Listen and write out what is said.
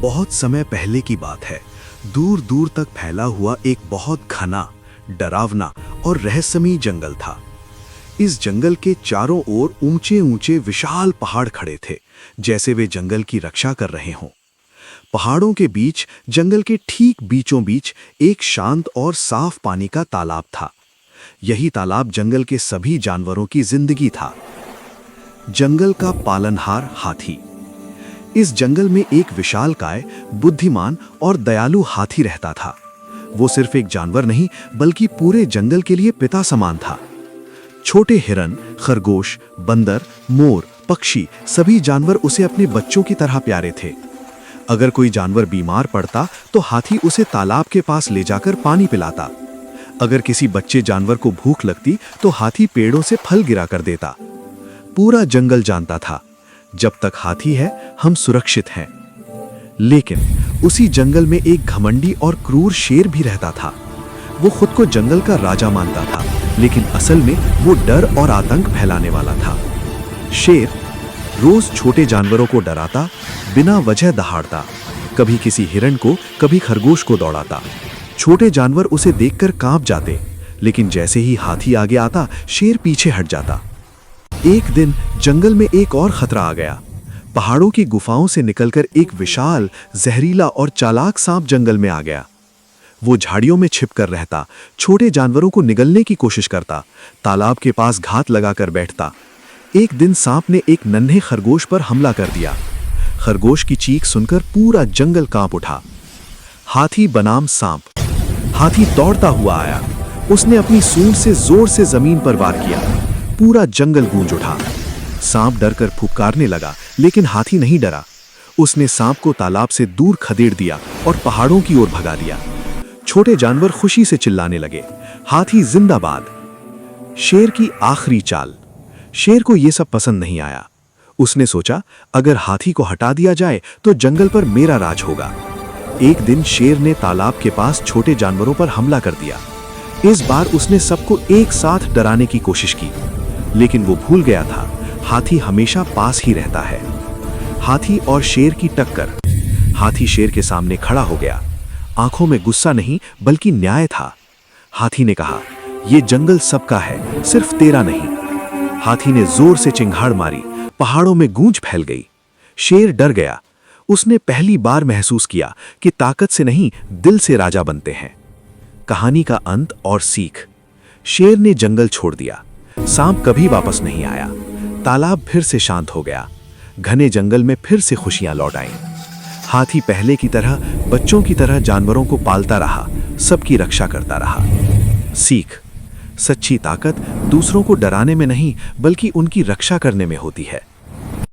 बहुत समय पहले की बात है। दूर दूर तक फैला हुआ एक बहुत घना, डरावना और रहस्यमयी जंगल था। इस जंगल के चारों ओर ऊंचे ऊंचे विशाल पहाड़ खड़े थे, जैसे वे जंगल की रक्षा कर रहे हों। पहाड़ों के बीच, जंगल के ठीक बीचों बीच एक शांत और साफ पानी का तालाब था। यही तालाब जंगल के सभी जानवरों की जिंदगी था। जंगल का पालनहार हाथी। इस जंगल में एक विशालकाय, बुद्धिमान और दयालु हाथी रहता था। वो सिर्फ एक जानवर नहीं, बल्कि पूरे जंगल के लिए पिता समान था। छोटे हिरन, खरगोश, बंदर, मोर, पक्षी, सभी जानवर उसे अपने बच्चों की तरह प्यारे थे। अगर कोई जानवर बीमार पड़ता तो हाथी उसे तालाब के पास ले जाकर पानी पिलाता। अगर किसी बच्चे जानवर को भूख लगती तो हाथी पेड़ों से फल गिरा कर देता। पूरा जंगल जानता था, जब तक हाथी है हम सुरक्षित हैं। लेकिन उसी जंगल में एक घमंडी और क्रूर शेर भी रहता था। वो खुद को जंगल का राजा मानता था, लेकिन असल में वो डर और आतंक फैलाने वाला था। शेर रोज छोटे जानवरों को डराता, बिना वजह दहाड़ता, कभी किसी हिरण को, कभी खरगोश को दौड़ाता। छोटे जानवर उसे देखकर कांप जाते, लेकिन जैसे ही हाथी आगे आता, शेर पीछे हट जाता। एक दिन जंगल में एक और खतरा आ गया। पहाड़ों की गुफाओं से निकलकर एक विशाल, जहरीला और चालाक सांप जंगल में आ गया। वो झाड़ियों में छिपकर रहता, छोटे जानवरों को निगलने की कोशिश करता, तालाब के पास घात लगाकर बैठता। एक दिन सांप ने एक नन्हे खरगोश पर हमला कर दिया। खरगोश की चीख सुनकर पूरा जंगल कांप उठा। हाथी बनाम सांप। हाथी दौड़ता हुआ आया। उसने अपनी सूंड से जोर से जमीन पर वार किया। पूरा जंगल गूंज उठा। सांप डरकर फुफकारने लगा, लेकिन हाथी नहीं डरा। उसने सांप को तालाब से दूर खदेड़ दिया और पहाड़ों की ओर भगा दिया। छोटे जानवर खुशी से चिल्लाने लगे, हाथी जिंदाबाद। शेर की आखिरी चाल। शेर को यह सब पसंद नहीं आया। उसने सोचा, अगर हाथी को हटा दिया जाए तो जंगल पर मेरा राज होगा। एक दिन शेर ने तालाब के पास छोटे जानवरों पर हमला कर दिया। इस बार उसने सबको एक साथ डराने की कोशिश की, लेकिन वो भूल गया था, हाथी हमेशा पास ही रहता है। हाथी और शेर की टक्कर। हाथी शेर के सामने खड़ा हो गया। आंखों में गुस्सा नहीं, बल्कि न्याय था। हाथी ने कहा, यह जंगल सबका है, सिर्फ तेरा नहीं। हाथी ने जोर से चिंगाड़ मारी। पहाड़ों में गूंज फैल गई। शेर डर गया। उसने पहली बार महसूस किया कि ताकत से नहीं, दिल से राजा बनते हैं। कहानी का अंत और सीख। शेर ने जंगल छोड़ दिया। सांप कभी वापस नहीं आया। तालाब फिर से शांत हो गया। घने जंगल में फिर से खुशियां लौट आईं। हाथी पहले की तरह, बच्चों की तरह जानवरों को पालता रहा, सबकी रक्षा करता रहा। सीख। सच्ची ताकत दूसरों को डराने में नहीं, बल्कि उनकी रक्षा करने में होती है।